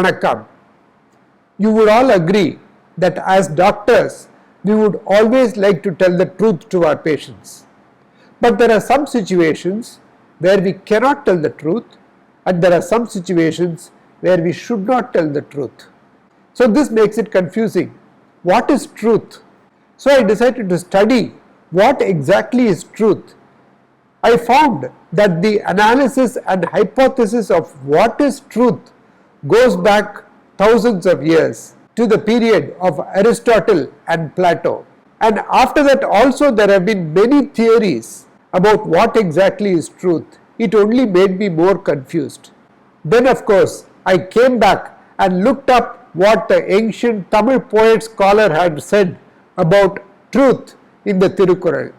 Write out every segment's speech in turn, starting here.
Vanakkam. You would all agree that as doctors, we would always like to tell the truth to our patients. But there are some situations where we cannot tell the truth, and there are some situations where we should not tell the truth. So this makes it confusing. What is truth? So I decided to study what exactly is truth. I found that the analysis and hypothesis of what is truth goes back thousands of years to the period of Aristotle and Plato. And after that also there have been many theories about what exactly is truth. It only made me more confused. Then of course I came back and looked up what the ancient Tamil poet scholar had said about truth in the Thirukkural.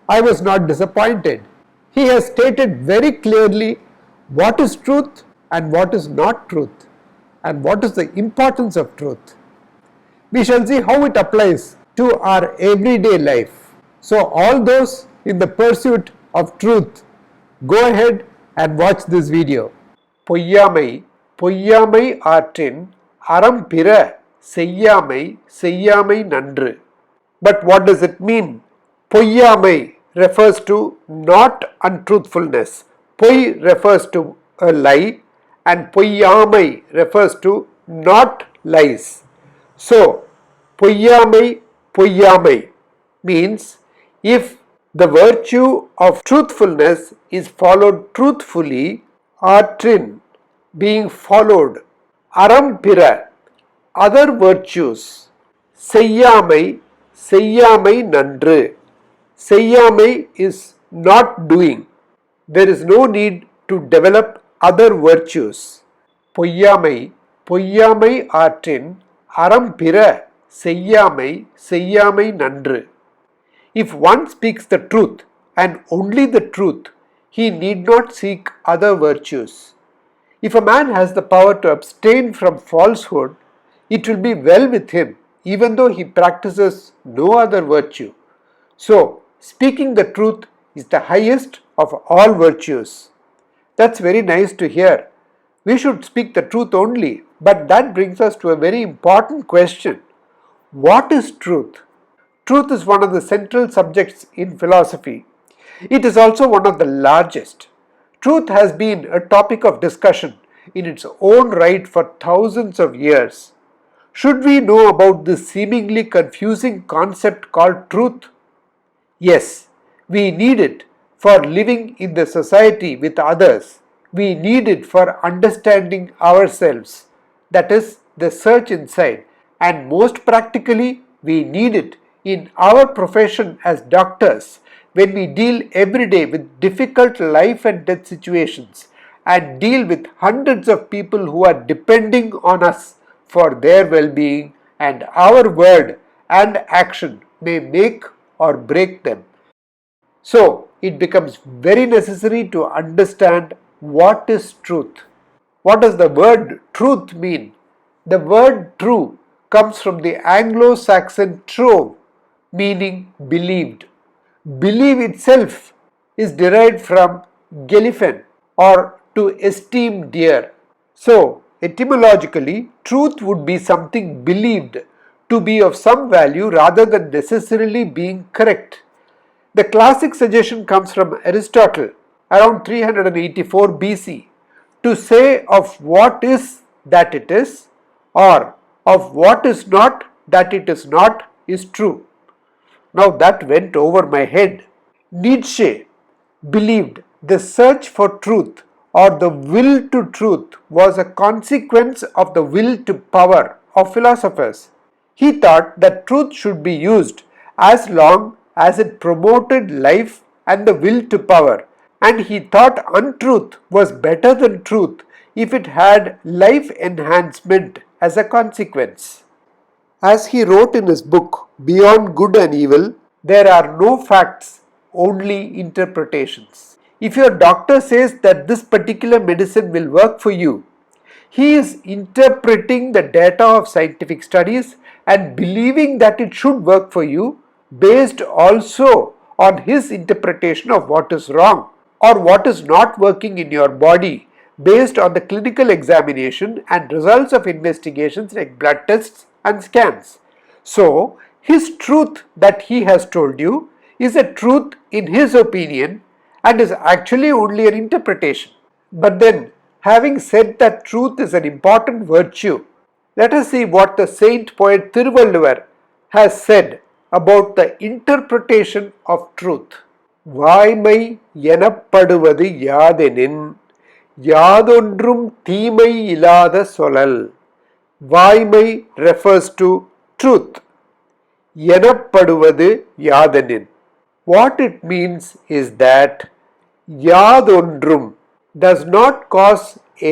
I was not disappointed. He has stated very clearly what is truth and what is not truth, and what is the importance of truth. We shall see how it applies to our everyday life. So all those in the pursuit of truth, go ahead and watch this video. பொய்யாமை பொய்யாமை ஆற்றின் அறம் பிற செய்யாமை செய்யாமை நன்று. But what does it mean? பொய்யாமை refers to not untruthfulness. பொய் refers to a lie and பொய்யாமை refers to not lies. So, பொய்யாமை பொய்யாமை means if the virtue of truthfulness is followed truthfully, ஆற்றின் being followed, அறம் பிற other virtues, செய்யாமை செய்யாமை நன்று. செய்யாமை is not doing. There is no need to develop other virtues. பொய்யாமை பொய்யாமை ஆற்றின் அறம் பிற செய்யாமை செய்யாமை நன்று. If one speaks the truth and only the truth, he need not seek other virtues. If a man has the power to abstain from falsehood, it will be well with him, even though he practices no other virtue. So, speaking the truth is the highest of all virtues. That's very nice to hear. We should speak the truth only, but that brings us to a very important question. What is truth? Truth is one of the central subjects in philosophy. It is also one of the largest. Truth has been a topic of discussion in its own right for thousands of years. Should we know about this seemingly confusing concept called truth? Yes, we need it for living in the society with others. We need it for understanding ourselves, that is, the search inside, and most practically, we need it in our profession as doctors when we deal every day with difficult life and death situations and deal with hundreds of people who are depending on us for their well-being, and our word and action may make or break them. So, it becomes very necessary to understand what is truth. What does the word truth mean? The word true comes from the Anglo-Saxon trove, meaning believed. Believe itself is derived from gelifen, or to esteem dear. So, etymologically, truth would be something believed to be of some value rather than necessarily being correct. The classic suggestion comes from Aristotle around 384 BC to say of what is that it is, or of what is not that it is not, is true. Now that went over my head. Nietzsche believed the search for truth or the will to truth was a consequence of the will to power of philosophers. He thought that truth should be used as long as it promoted life and the will to power, and he thought untruth was better than truth if it had life enhancement as a consequence. As he wrote in his book Beyond Good and Evil, there are no facts, only interpretations. If your doctor says that this particular medicine will work for you, he is interpreting the data of scientific studies and believing that it should work for you based also on his interpretation of what is wrong or what is not working in your body based on the clinical examination and results of investigations like blood tests and scans. So, his truth that he has told you is a truth in his opinion and is actually only an interpretation. But then, having said that truth is an important virtue, let us see what the saint poet Thirukkural has said about the interpretation of truth. வாய்மை எனப்படுவது யாதெனின் யாதொன்றும் தீமை இலாத சொலல். வாய்மை refers to truth. எனப்படுவது யாதெனின். What it means is that யாதொன்றும் does not cause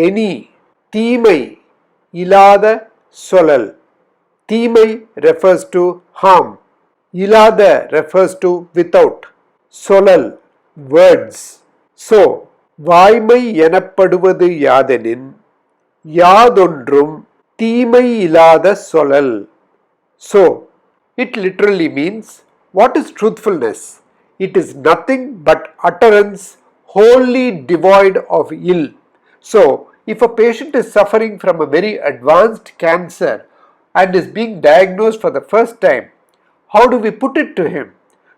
any தீமை இலாத சொலல். தீமை refers to harm. இலாத refers to without. சொலல் words. So, வாய்மை எனப்படுவது யாதெனின் யாதொன்றும் தீமை இலாத சொலல். So, it literally means, what is truthfulness? It is nothing but utterance wholly devoid of ill. So, if a patient is suffering from a very advanced cancer and is being diagnosed for the first time, how do we put it to him?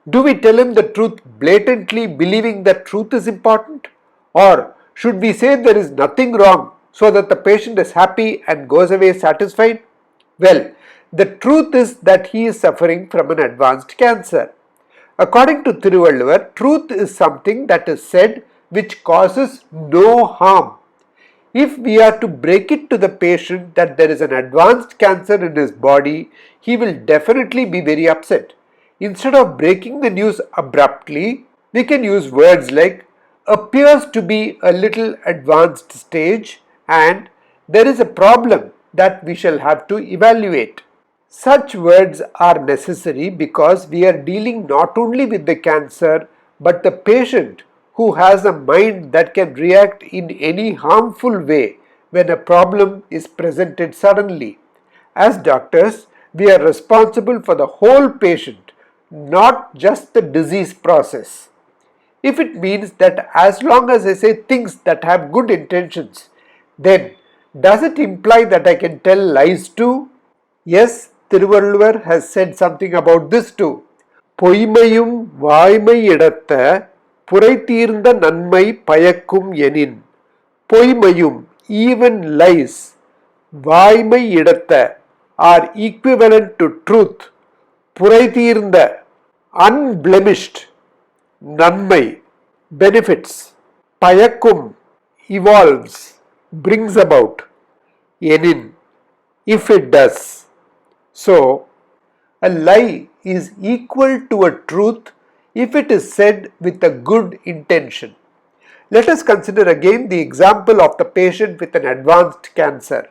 Do we tell him the truth blatantly, believing that truth is important? Or should we say there is nothing wrong so that the patient is happy and goes away satisfied? Well, the truth is that he is suffering from an advanced cancer. According to Thirukkural, truth is something that is said which causes no harm. If we are to break it to the patient that there is an advanced cancer in his body, he will definitely be very upset. Instead of breaking the news abruptly, we can use words like appears to be a little advanced stage and there is a problem that we shall have to evaluate. Such words are necessary because we are dealing not only with the cancer but the patient who has a mind that can react in any harmful way when a problem is presented suddenly. As doctors, we are responsible for the whole patient, not just the disease process. If it means that as long as I say things that have good intentions, then does it imply that I can tell lies too? Yes, Thirukkural has said something about this too. பொய்மையும் வாய்மை இடத்த புரைதீர்ந்த நன்மை பயக்கும் எனின். பொய்மையும், even lies, வாய்மை இடத்த are equivalent to truth. புரைதீர்ந்த, unblemished, நன்மை, benefits, பயக்கும், evolves, brings about, எனின், if it does. So, a lie is equal to a truth if it is said with a good intention. Let us consider again the example of the patient with an advanced cancer.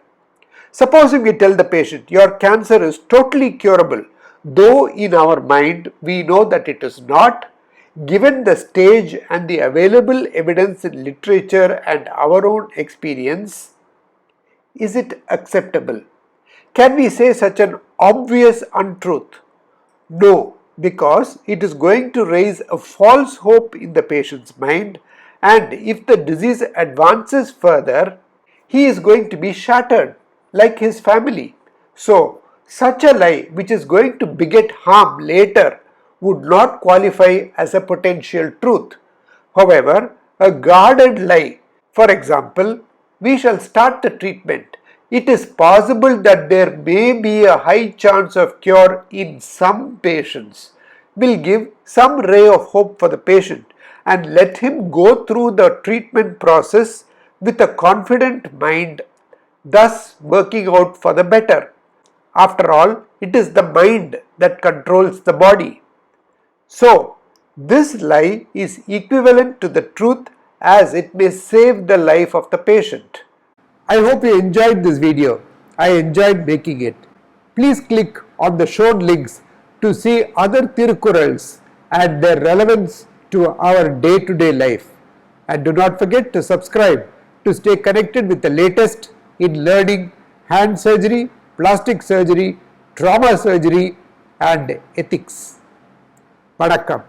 Supposing we tell the patient, your cancer is totally curable, though in our mind we know that it is not, given the stage and the available evidence in literature and our own experience. Is it acceptable? Can we say such an obvious untruth? No, because it is going to raise a false hope in the patient's mind, and if the disease advances further, he is going to be shattered like his family. So, such a lie which is going to beget harm later would not qualify as a potential truth. However, a guarded lie, for example, we shall start the treatment. It is possible that there may be a high chance of cure in some patients, will give some ray of hope for the patient and let him go through the treatment process with a confident mind, thus working out for the better. After all, it is the mind that controls the body. So, this lie is equivalent to the truth as it may save the life of the patient. I hope you enjoyed this video. I enjoyed making it. Please click on the shown links to see other Thirukkurals and their relevance to our day-to-day life. And do not forget to subscribe to stay connected with the latest in learning hand surgery, plastic surgery, trauma surgery and ethics. Vanakkam.